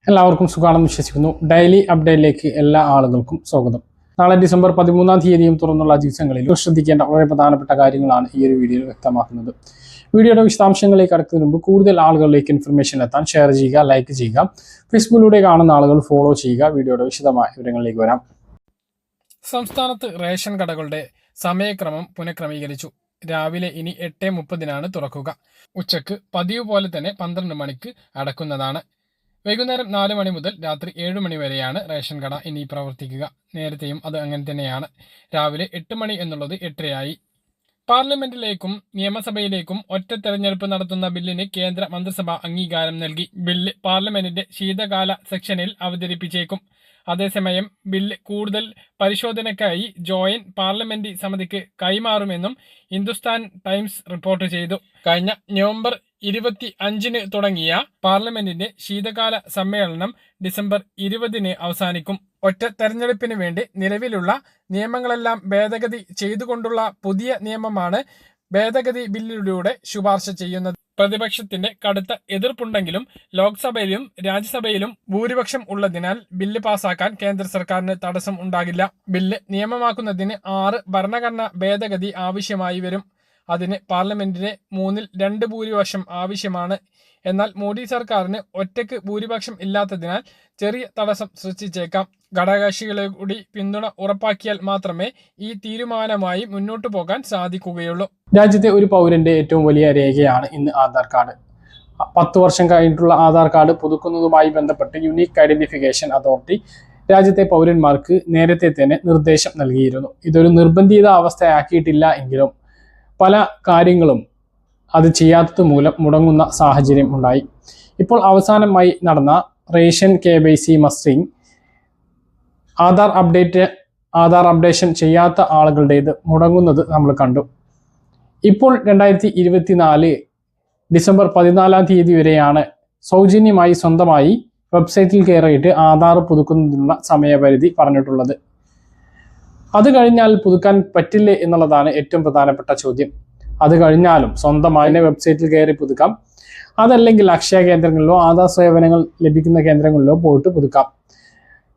എല്ലാവർക്കും സുഖാണെന്ന് വിശ്വസിക്കുന്നു. ഡെയിലി അപ്ഡേറ്റിലേക്ക് എല്ലാ ആളുകൾക്കും സ്വാഗതം. നാളെ ഡിസംബർ 13 തീയതിയും തുറന്നുള്ള ദിവസങ്ങളിൽ ശ്രദ്ധിക്കേണ്ട വളരെ പ്രധാനപ്പെട്ട കാര്യങ്ങളാണ് ഈ ഒരു വീഡിയോയിൽ വ്യക്തമാക്കുന്നത്. വീഡിയോയുടെ വിശദാംശങ്ങളിലേക്ക് കടക്കുന്നതിന് മുമ്പ് കൂടുതൽ ആളുകളിലേക്ക് ഇൻഫർമേഷൻ എത്താൻ ഷെയർ ചെയ്യുക, ലൈക്ക് ചെയ്യുക. ഫേസ്ബുക്കിലൂടെ കാണുന്ന ആളുകൾ ഫോളോ ചെയ്യുക. വീഡിയോയുടെ വിശദമായ വിവരങ്ങളിലേക്ക് വരാം. സംസ്ഥാനത്ത് റേഷൻ കടകളുടെ സമയക്രമം പുനഃക്രമീകരിച്ചു. രാവിലെ ഇനി 8:30 തുറക്കുക. ഉച്ചക്ക് പതിവ് പോലെ തന്നെ 12 മണിക്ക് അടക്കുന്നതാണ്. വൈകുന്നേരം 4 മണി മുതൽ രാത്രി 7 മണി വരെയാണ് റേഷൻ കട ഇനി പ്രവർത്തിക്കുക. നേരത്തെയും അത് അങ്ങനെ തന്നെയാണ്. രാവിലെ 8 മണി എന്നുള്ളത് 8:30 പാർലമെന്റിലേക്കും നിയമസഭയിലേക്കും ഒറ്റ തെരഞ്ഞെടുപ്പ് നടത്തുന്ന ബില്ലിന് കേന്ദ്ര മന്ത്രിസഭ അംഗീകാരം നൽകി. ബില്ല് പാർലമെന്റിന്റെ ശീതകാല സെക്ഷനിൽ അവതരിപ്പിച്ചേക്കും. അതേസമയം ബില്ല് കൂടുതൽ പരിശോധനയ്ക്കായി ജോയിന്റ് പാർലമെന്റ് സമിതിക്ക് കൈമാറുമെന്നും ഹിന്ദുസ്ഥാൻ ടൈംസ് റിപ്പോർട്ട് ചെയ്തു. കഴിഞ്ഞ നവംബർ 25 തുടങ്ങിയ പാർലമെന്റിന്റെ ശീതകാല സമ്മേളനം ഡിസംബർ 20 അവസാനിക്കും. ഒറ്റ തെരഞ്ഞെടുപ്പിന് വേണ്ടി നിലവിലുള്ള നിയമങ്ങളെല്ലാം ഭേദഗതി ചെയ്തുകൊണ്ടുള്ള പുതിയ നിയമമാണ് ഭേദഗതി ബില്ലിലൂടെ ശുപാർശ ചെയ്യുന്നത്. പ്രതിപക്ഷത്തിന്റെ കടുത്ത എതിർപ്പുണ്ടെങ്കിലും ലോക്സഭയിലും രാജ്യസഭയിലും ഭൂരിപക്ഷം ഉള്ളതിനാൽ ബില്ല് പാസാക്കാൻ കേന്ദ്ര സർക്കാരിന് തടസ്സം ഉണ്ടാകില്ല. ബില്ല് നിയമമാക്കുന്നതിന് 6 ഭരണഘടനാ ഭേദഗതി ആവശ്യമായി വരും. അതിന് പാർലമെന്റിന്റെ 3/2 ഭൂരിപക്ഷം ആവശ്യമാണ്. എന്നാൽ മോഡി സർക്കാരിന് ഒറ്റയ്ക്ക് ഭൂരിപക്ഷം ഇല്ലാത്തതിനാൽ ചെറിയ തടസ്സം സൃഷ്ടിച്ചേക്കാം. ഘടകകക്ഷികളെ കൂടി പിന്തുണ ഉറപ്പാക്കിയാൽ മാത്രമേ ഈ തീരുമാനമായി മുന്നോട്ടു പോകാൻ സാധിക്കുകയുള്ളൂ. രാജ്യത്തെ ഒരു പൗരന്റെ ഏറ്റവും വലിയ രേഖയാണ് ഇന്ന് ആധാർ കാർഡ്. 10 വർഷം കഴിഞ്ഞിട്ടുള്ള ആധാർ കാർഡ് പുതുക്കുന്നതുമായി ബന്ധപ്പെട്ട് യൂണിക് ഐഡന്റിഫിക്കേഷൻ അതോറിറ്റി രാജ്യത്തെ പൗരന്മാർക്ക് നേരത്തെ തന്നെ നിർദ്ദേശം നൽകിയിരുന്നു. ഇതൊരു നിർബന്ധിത അവസ്ഥയാക്കിയിട്ടില്ല എങ്കിലും പല കാര്യങ്ങളും അത് ചെയ്യാത്തത് മൂലം മുടങ്ങുന്ന സാഹചര്യം ഉണ്ടായി. ഇപ്പോൾ അവസാനമായി നടന്ന ration KYC mustering Aadhaar updation ചെയ്യാത്ത ആളുകളുടേത് മുടങ്ങുന്നത് നമ്മൾ കണ്ടു. ഇപ്പോൾ 2024 ഡിസംബർ 14 തീയതി വരെയാണ് സൗജന്യമായി സ്വന്തമായി വെബ്സൈറ്റിൽ കയറിയിട്ട് ആധാർ പുതുക്കുന്നതിനുള്ള സമയപരിധി പറഞ്ഞിട്ടുള്ളത്. അത് കഴിഞ്ഞാൽ പുതുക്കാൻ പറ്റില്ലേ എന്നുള്ളതാണ് ഏറ്റവും പ്രധാനപ്പെട്ട ചോദ്യം. അത് കഴിഞ്ഞാലും സ്വന്തമായി വെബ്സൈറ്റിൽ കയറി പുതുക്കാം. അതല്ലെങ്കിൽ അക്ഷയ കേന്ദ്രങ്ങളിലോ ആധാർ സേവനങ്ങൾ ലഭിക്കുന്ന കേന്ദ്രങ്ങളിലോ പോയിട്ട് പുതുക്കാം.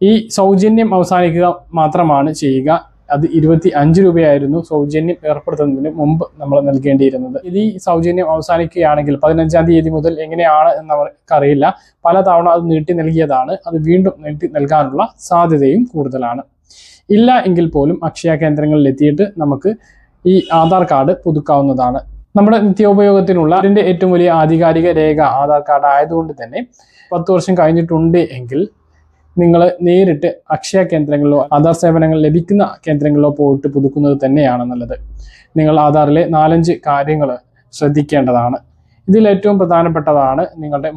ഈ സൗജന്യം അവസാനിക്കുക മാത്രമാണ് ചെയ്യുക. അത് 25 രൂപയായിരുന്നു സൗജന്യം ഏർപ്പെടുത്തുന്നതിന് മുമ്പ് നമ്മൾ നൽകേണ്ടിയിരുന്നത്. ഇത് ഈ സൗജന്യം അവസാനിക്കുകയാണെങ്കിൽ 15 തീയതി മുതൽ എങ്ങനെയാണ് എന്ന് അവർക്കറിയില്ല. പല തവണ അത് നീട്ടി നൽകിയതാണ്. അത് വീണ്ടും നീട്ടി നൽകാനുള്ള സാധ്യതയും കൂടുതലാണ്. ഇല്ല എങ്കിൽ പോലും അക്ഷയ കേന്ദ്രങ്ങളിൽ എത്തിയിട്ട് നമുക്ക് ഈ ആധാർ കാർഡ് പുതുക്കാവുന്നതാണ്. നമ്മുടെ നിത്യോപയോഗത്തിനുള്ള അതിൻ്റെ ഏറ്റവും വലിയ ആധികാരിക രേഖ ആധാർ കാർഡ് ആയതുകൊണ്ട് തന്നെ 10 വർഷം കഴിഞ്ഞിട്ടുണ്ട് എങ്കിൽ നിങ്ങൾ നേരിട്ട് അക്ഷയ കേന്ദ്രങ്ങളിലോ ആധാർ സേവനങ്ങൾ ലഭിക്കുന്ന കേന്ദ്രങ്ങളിലോ പോയിട്ട് പുതുക്കുന്നത് തന്നെയാണ് നല്ലത്. നിങ്ങൾ ആധാറിലെ 4-5 കാര്യങ്ങൾ ശ്രദ്ധിക്കേണ്ടതാണ്. ഇതിൽ ഏറ്റവും പ്രധാനപ്പെട്ടതാണ് നിങ്ങളുടെ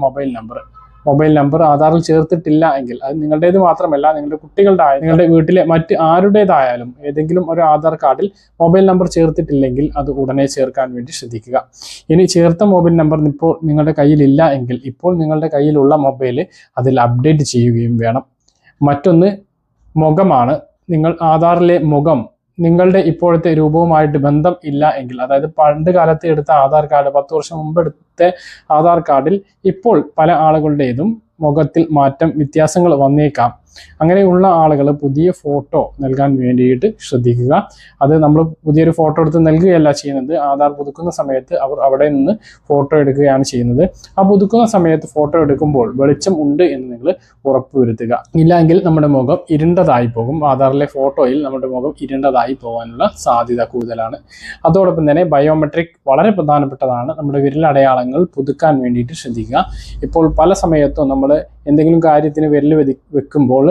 മൊബൈൽ നമ്പർ ആധാറിൽ ചേർത്തിട്ടില്ല എങ്കിൽ അത് നിങ്ങളുടേത് മാത്രമല്ല, നിങ്ങളുടെ കുട്ടികളുടെ നിങ്ങളുടെ വീട്ടിലെ മറ്റ് ആരുടേതായാലും ഏതെങ്കിലും ഒരു ആധാർ കാർഡിൽ മൊബൈൽ നമ്പർ ചേർത്തിട്ടില്ലെങ്കിൽ അത് ഉടനെ ചേർക്കാൻ വേണ്ടി ശ്രദ്ധിക്കുക. ഇനി ചേർത്ത മൊബൈൽ നമ്പർ ഇപ്പോൾ നിങ്ങളുടെ കയ്യിലില്ല എങ്കിൽ ഇപ്പോൾ നിങ്ങളുടെ കയ്യിലുള്ള മൊബൈൽ അതിൽ അപ്ഡേറ്റ് ചെയ്യുകയും വേണം. മറ്റൊന്ന് മുഖമാണ്. നിങ്ങൾ ആധാറിലെ മുഖം നിങ്ങളുടെ ഇപ്പോഴത്തെ രൂപവുമായിട്ട് ബന്ധം ഇല്ല എങ്കിൽ, അതായത് പണ്ട് കാലത്ത് എടുത്ത ആധാർ കാർഡ് 10 വർഷം മുമ്പ് എടുത്ത ആധാർ കാർഡിൽ ഇപ്പോൾ പല ആളുകളുടേതും മുഖത്തിൽ വ്യത്യാസങ്ങൾ വന്നേക്കാം. അങ്ങനെയുള്ള ആളുകൾ പുതിയ ഫോട്ടോ നൽകാൻ വേണ്ടിയിട്ട് ശ്രദ്ധിക്കുക. അത് നമ്മൾ പുതിയൊരു ഫോട്ടോ എടുത്ത് നൽകുകയല്ല ചെയ്യുന്നത്. ആധാർ പുതുക്കുന്ന സമയത്ത് അവർ അവിടെ നിന്ന് ഫോട്ടോ എടുക്കുകയാണ് ചെയ്യുന്നത്. ആ പുതുക്കുന്ന സമയത്ത് ഫോട്ടോ എടുക്കുമ്പോൾ വെളിച്ചം ഉണ്ട് എന്ന് നിങ്ങൾ ഉറപ്പുവരുത്തുക. ഇല്ലെങ്കിൽ നമ്മുടെ മുഖം ഇരുണ്ടതായി പോകും. ആധാറിലെ ഫോട്ടോയിൽ നമ്മുടെ മുഖം ഇരുണ്ടതായി പോകാനുള്ള സാധ്യത കൂടുതലാണ്. അതോടൊപ്പം തന്നെ ബയോമെട്രിക് വളരെ പ്രധാനപ്പെട്ടതാണ്. നമ്മുടെ വിരലടയാളങ്ങൾ പുതുക്കാൻ വേണ്ടിയിട്ട് ശ്രദ്ധിക്കുക. ഇപ്പോൾ പല സമയത്തും നമ്മൾ എന്തെങ്കിലും കാര്യത്തിന് വിരൽ വെക്കുമ്പോൾ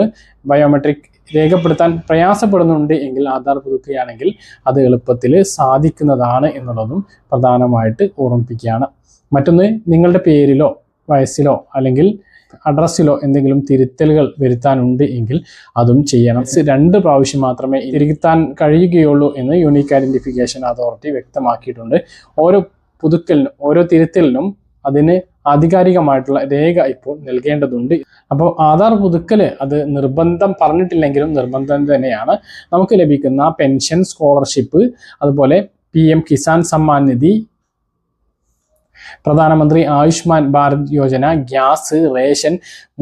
ബയോമെട്രിക് രേഖപ്പെടുത്താൻ പ്രയാസപ്പെടുന്നുണ്ട് എങ്കിൽ ആധാർ പുതുക്കുകയാണെങ്കിൽ അത് എളുപ്പത്തിൽ സാധിക്കുന്നതാണ് എന്നുള്ളതും പ്രധാനമായിട്ട് ഓർമ്മിപ്പിക്കുകയാണ്. മറ്റൊന്ന്, നിങ്ങളുടെ പേരിലോ വയസ്സിലോ അല്ലെങ്കിൽ അഡ്രസ്സിലോ എന്തെങ്കിലും തിരുത്തലുകൾ വരുത്താനുണ്ട് എങ്കിൽ അതും ചെയ്യണം. 2 പ്രാവശ്യം മാത്രമേ തിരുത്താൻ കഴിയുകയുള്ളൂ എന്ന് യൂണിക് ഐഡന്റിഫിക്കേഷൻ അതോറിറ്റി വ്യക്തമാക്കിയിട്ടുണ്ട്. ഓരോ പുതുക്കലിനും ഓരോ തിരുത്തലിനും അതിന് ആധികാരികമായിട്ടുള്ള രേഖ ഇപ്പോൾ നൽകേണ്ടതുണ്ട്. അപ്പോൾ ആധാർ പുതുക്കൽ അത് നിർബന്ധം പറഞ്ഞിട്ടില്ലെങ്കിലും നിർബന്ധം തന്നെയാണ്. നമുക്ക് ലഭിക്കുന്ന പെൻഷൻ, സ്കോളർഷിപ്പ്, അതുപോലെ PM കിസാൻ സമ്മാൻ നിധി, പ്രധാനമന്ത്രി ആയുഷ്മാൻ ഭാരത് യോജന, ഗ്യാസ്, റേഷൻ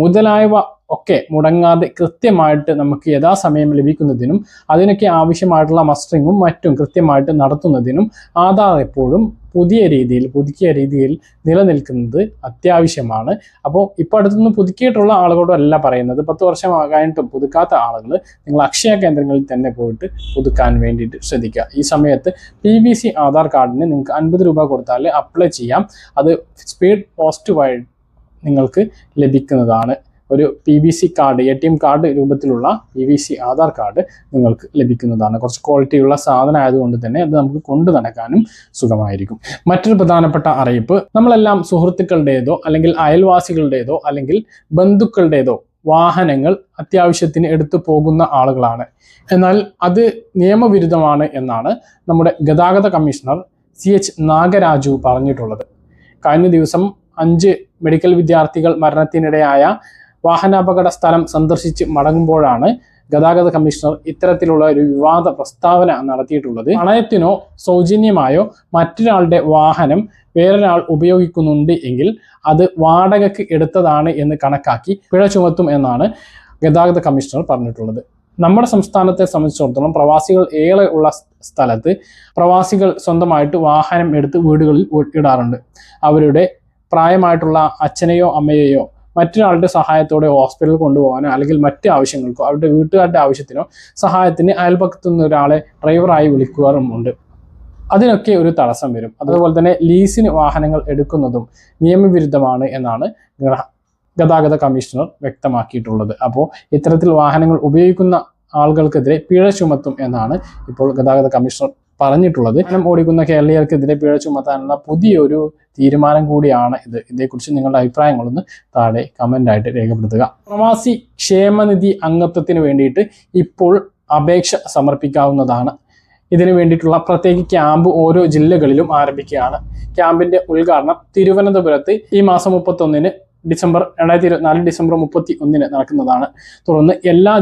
മുതലായവ ഒക്കെ മുടങ്ങാതെ കൃത്യമായിട്ട് നമുക്ക് യഥാസമയം ലഭിക്കുന്നതിനും അതിനൊക്കെ ആവശ്യമായിട്ടുള്ള മസ്റ്ററിങ്ങും മറ്റും കൃത്യമായിട്ട് നടത്തുന്നതിനും ആധാർ എപ്പോഴും പുതുക്കിയ രീതിയിൽ നിലനിൽക്കുന്നത് അത്യാവശ്യമാണ്. അപ്പോൾ ഇപ്പോൾ അടുത്തൊന്നും പുതുക്കിയിട്ടുള്ള ആളുകളോടല്ല പറയുന്നത്. 10 വർഷം കഴിഞ്ഞിട്ടും പുതുക്കാത്ത ആളുകൾ നിങ്ങൾ അക്ഷയ കേന്ദ്രങ്ങളിൽ തന്നെ പോയിട്ട് പുതുക്കാൻ വേണ്ടിയിട്ട് ശ്രദ്ധിക്കുക. ഈ സമയത്ത് PVC ആധാർ കാർഡിന് നിങ്ങൾക്ക് 50 രൂപ കൊടുത്താൽ അപ്ലൈ ചെയ്യാം. അത് സ്പീഡ് പോസ്റ്റ് വഴി നിങ്ങൾക്ക് ലഭിക്കുന്നതാണ്. ഒരു PVC കാർഡ്, ATM കാർഡ് രൂപത്തിലുള്ള PVC ആധാർ കാർഡ് നിങ്ങൾക്ക് ലഭിക്കുന്നതാണ്. കുറച്ച് ക്വാളിറ്റിയുള്ള സാധനം ആയതുകൊണ്ട് തന്നെ അത് നമുക്ക് കൊണ്ടു നടക്കാനും സുഖമായിരിക്കും. മറ്റൊരു പ്രധാനപ്പെട്ട അറിയിപ്പ്, നമ്മളെല്ലാം സുഹൃത്തുക്കളുടേതോ അല്ലെങ്കിൽ അയൽവാസികളുടേതോ അല്ലെങ്കിൽ ബന്ധുക്കളുടേതോ വാഹനങ്ങൾ അത്യാവശ്യത്തിന് എടുത്തു പോകുന്ന ആളുകളാണ്. എന്നാൽ അത് നിയമവിരുദ്ധമാണ് എന്നാണ് നമ്മുടെ ഗതാഗത കമ്മീഷണർ CH നാഗരാജു പറഞ്ഞിട്ടുള്ളത്. കഴിഞ്ഞ ദിവസം 5 മെഡിക്കൽ വിദ്യാർത്ഥികൾ മരണത്തിനിടയായ വാഹനാപകട സ്ഥലം സന്ദർശിച്ച് മടങ്ങുമ്പോഴാണ് ഗതാഗത കമ്മീഷണർ ഇത്തരത്തിലുള്ള ഒരു വിവാദ പ്രസ്താവന നടത്തിയിട്ടുള്ളത്. പണയത്തിനോ സൗജന്യമായോ മറ്റൊരാളുടെ വാഹനം വേറൊരാൾ ഉപയോഗിക്കുന്നുണ്ട് എങ്കിൽ അത് വാടകയ്ക്ക് എടുത്തതാണ് എന്ന് കണക്കാക്കി പിഴ ചുമത്തും എന്നാണ് ഗതാഗത കമ്മീഷണർ പറഞ്ഞിട്ടുള്ളത്. നമ്മുടെ സംസ്ഥാനത്തെ സംബന്ധിച്ചിടത്തോളം പ്രവാസികൾ ഏറെ ഉള്ള സ്ഥലത്ത് പ്രവാസികൾ സ്വന്തമായിട്ട് വാഹനം എടുത്ത് വീടുകളിൽ ഇടാറുണ്ട്. അവരുടെ പ്രായമായിട്ടുള്ള അച്ഛനെയോ അമ്മയെയോ മറ്റൊരാളുടെ സഹായത്തോടെ ഹോസ്പിറ്റലിൽ കൊണ്ടുപോകാനോ അല്ലെങ്കിൽ മറ്റ് ആവശ്യങ്ങൾക്കോ അവരുടെ വീട്ടുകാരുടെ ആവശ്യത്തിനോ സഹായത്തിന് അയൽപക്കത്തു നിന്ന് ഒരാളെ ഡ്രൈവറായി വിളിക്കാറുമുണ്ട്. അതിനൊക്കെ ഒരു തടസ്സം വരും. അതുപോലെ തന്നെ ലീസിന് വാഹനങ്ങൾ എടുക്കുന്നതും നിയമവിരുദ്ധമാണ് എന്നാണ് ഗതാഗത കമ്മീഷണർ വ്യക്തമാക്കിയിട്ടുള്ളത്. അപ്പോൾ ഇത്തരത്തിൽ വാഹനങ്ങൾ ഉപയോഗിക്കുന്ന ആളുകൾക്കെതിരെ പിഴ ചുമത്തും എന്നാണ് ഇപ്പോൾ ഗതാഗത കമ്മീഷണർ പറഞ്ഞിട്ടുള്ളത്. വാഹനം ഓടിക്കുന്ന കേരളീയർക്കെതിരെ പിഴ ചുമത്താനുള്ള പുതിയൊരു തീരുമാനം കൂടിയാണ് ഇത്. ഇതേക്കുറിച്ച് നിങ്ങളുടെ അഭിപ്രായങ്ങളൊന്ന് താഴെ കമൻ്റായിട്ട് രേഖപ്പെടുത്തുക. പ്രവാസി ക്ഷേമനിധി അംഗത്വത്തിന് വേണ്ടിയിട്ട് ഇപ്പോൾ അപേക്ഷ സമർപ്പിക്കാവുന്നതാണ്. ഇതിനു വേണ്ടിയിട്ടുള്ള പ്രത്യേക ക്യാമ്പ് ഓരോ ജില്ലകളിലും ആരംഭിക്കുകയാണ്. ക്യാമ്പിന്റെ ഉദ്ഘാടനം തിരുവനന്തപുരത്ത് ഈ മാസം 31 2024 ഡിസംബർ 31 നടക്കുന്നതാണ്. തുടർന്ന് എല്ലാ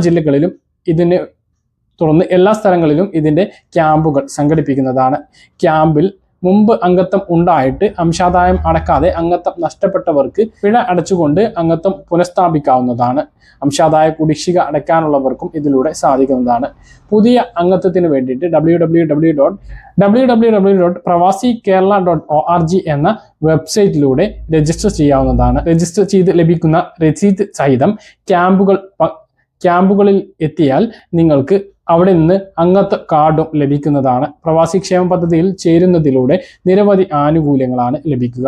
സ്ഥലങ്ങളിലും ഇതിൻ്റെ ക്യാമ്പുകൾ സംഘടിപ്പിക്കുന്നതാണ്. ക്യാമ്പിൽ മുമ്പ് അംഗത്വം ഉണ്ടായിട്ട് അംശാദായം അടക്കാതെ അംഗത്വം നഷ്ടപ്പെട്ടവർക്ക് പിഴ അടച്ചുകൊണ്ട് അംഗത്വം പുനഃസ്ഥാപിക്കാവുന്നതാണ്. അംശാദായ കുടിശ്ശിക അടയ്ക്കാനുള്ളവർക്കും ഇതിലൂടെ സാധിക്കുന്നതാണ്. പുതിയ അംഗത്വത്തിന് വേണ്ടിയിട്ട് www.prawasikeraala.org എന്ന വെബ്സൈറ്റിലൂടെ രജിസ്റ്റർ ചെയ്യാവുന്നതാണ്. രജിസ്റ്റർ ചെയ്ത് ലഭിക്കുന്ന രസീത് സഹിതം ക്യാമ്പുകളിൽ എത്തിയാൽ നിങ്ങൾക്ക് അവിടെ നിന്ന് അംഗത്വ കാർഡും ലഭിക്കുന്നതാണ്. പ്രവാസി ക്ഷേമ പദ്ധതിയിൽ ചേരുന്നതിലൂടെ നിരവധി ആനുകൂല്യങ്ങളാണ് ലഭിക്കുക.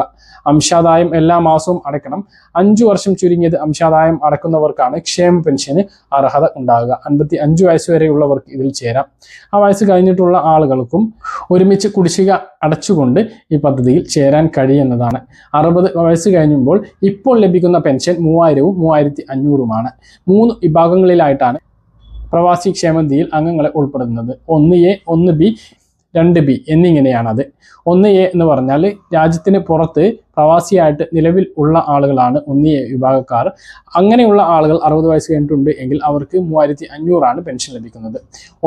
അംശാദായം എല്ലാ മാസവും അടയ്ക്കണം. 5 വർഷം ചുരുങ്ങിയത് അംശാദായം അടക്കുന്നവർക്കാണ് ക്ഷേമ പെൻഷന് അർഹത ഉണ്ടാകുക. 55 വയസ്സ് വരെയുള്ളവർക്ക് ഇതിൽ ചേരാം. ആ വയസ്സ് കഴിഞ്ഞിട്ടുള്ള ആളുകൾക്കും ഒരുമിച്ച് കുടിശ്ശിക അടച്ചുകൊണ്ട് ഈ പദ്ധതിയിൽ ചേരാൻ കഴിയുന്നതാണ്. 60 വയസ്സ് കഴിഞ്ഞുമ്പോൾ ഇപ്പോൾ ലഭിക്കുന്ന പെൻഷൻ 3000ഉം 3500ഉമാണ്. 3 വിഭാഗങ്ങളിലായിട്ടാണ് പ്രവാസി ക്ഷേമനിധിയിൽ അംഗങ്ങളെ ഉൾപ്പെടുന്നത്. 1A, 1B, 2B എന്നിങ്ങനെയാണത്. 1A എന്ന് പറഞ്ഞാൽ രാജ്യത്തിന് പുറത്ത് പ്രവാസിയായിട്ട് നിലവിൽ ഉള്ള ആളുകളാണ് 1A വിഭാഗക്കാർ. അങ്ങനെയുള്ള ആളുകൾ 60 വയസ്സ് കഴിഞ്ഞിട്ടുണ്ട് എങ്കിൽ അവർക്ക് 3500ആണ് പെൻഷൻ ലഭിക്കുന്നത്.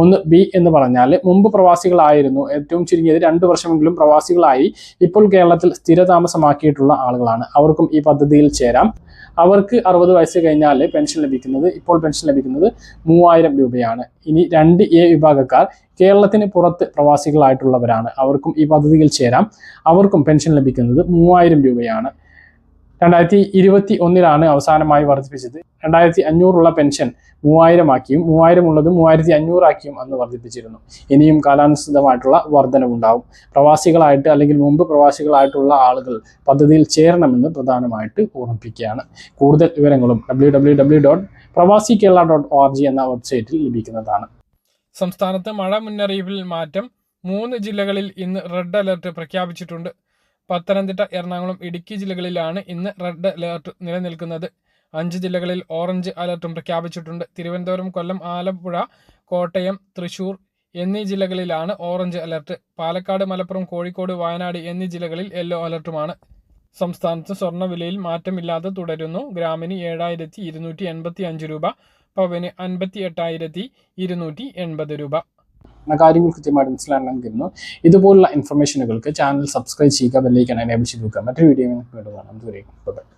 1B എന്ന് പറഞ്ഞാൽ മുമ്പ് പ്രവാസികളായിരുന്നു, ഏറ്റവും ചുരുങ്ങിയത് 2 വർഷമെങ്കിലും പ്രവാസികളായി ഇപ്പോൾ കേരളത്തിൽ സ്ഥിരതാമസമാക്കിയിട്ടുള്ള ആളുകളാണ്. അവർക്കും ഈ പദ്ധതിയിൽ ചേരാം. അവർക്ക് 60 വയസ്സ് കഴിഞ്ഞാൽ പെൻഷൻ ലഭിക്കുന്നത് 3000 രൂപയാണ്. ഇനി 2A വിഭാഗക്കാർ കേരളത്തിന് പുറത്ത് പ്രവാസികളായിട്ടുള്ളവരാണ്. അവർക്കും ഈ പദ്ധതിയിൽ ചേരാം. അവർക്കും പെൻഷൻ ലഭിക്കുന്നത് 3000 രൂപയാണ്. 2021 അവസാനമായി വർദ്ധിപ്പിച്ചത്. 2500 പെൻഷൻ 3000 ആക്കിയും 3000 ഉള്ളത് 3500 ആക്കിയും അന്ന് വർദ്ധിപ്പിച്ചിരുന്നു. ഇനിയും കാലാനുസൃതമായിട്ടുള്ള വർധനവുണ്ടാവും. പ്രവാസികളായിട്ട് അല്ലെങ്കിൽ മുമ്പ് പ്രവാസികളായിട്ടുള്ള ആളുകൾ പദ്ധതിയിൽ ചേരണമെന്ന് പ്രധാനമായിട്ട് ഓർമ്മിപ്പിക്കുകയാണ്. കൂടുതൽ വിവരങ്ങളും www.prawasikeraala.org എന്ന വെബ്സൈറ്റിൽ ലഭിക്കുന്നതാണ്. സംസ്ഥാനത്ത് മഴ മുന്നറിയിപ്പിൽ മാറ്റം. 3 ജില്ലകളിൽ ഇന്ന് റെഡ് അലർട്ട് പ്രഖ്യാപിച്ചിട്ടുണ്ട്. പത്തനംതിട്ട, എറണാകുളം, ഇടുക്കി ജില്ലകളിലാണ് ഇന്ന് റെഡ് അലർട്ട് നിലനിൽക്കുന്നത്. 5 ജില്ലകളിൽ ഓറഞ്ച് അലർട്ടും പ്രഖ്യാപിച്ചിട്ടുണ്ട്. തിരുവനന്തപുരം, കൊല്ലം, ആലപ്പുഴ, കോട്ടയം, തൃശൂർ എന്നീ ജില്ലകളിലാണ് ഓറഞ്ച് അലർട്ട്. പാലക്കാട്, മലപ്പുറം, കോഴിക്കോട്, വയനാട് എന്നീ ജില്ലകളിൽ യെല്ലോ അലർട്ടുമാണ്. സംസ്ഥാനത്ത് സ്വർണ്ണവിലയിൽ മാറ്റമില്ലാതെ തുടരുന്നു. ഗ്രാമിന് 7285 രൂപ, പവന് 58,280 രൂപ. കാര്യങ്ങൾ കൃത്യമായിട്ട് മനസ്സിലാണെന്ന് കരുതുന്നു. ഇതുപോലുള്ള ഇൻഫർമേഷനുകൾക്ക് ചാനൽ സബ്സ്ക്രൈബ് ചെയ്യുക, ബെല്ലൈക്കൺ എനേബിൾ ചെയ്ത് വെക്കുക. മറ്റൊരു വീഡിയോ വീണ്ടും കാണാം. അതുവരേക്കും ബൈ.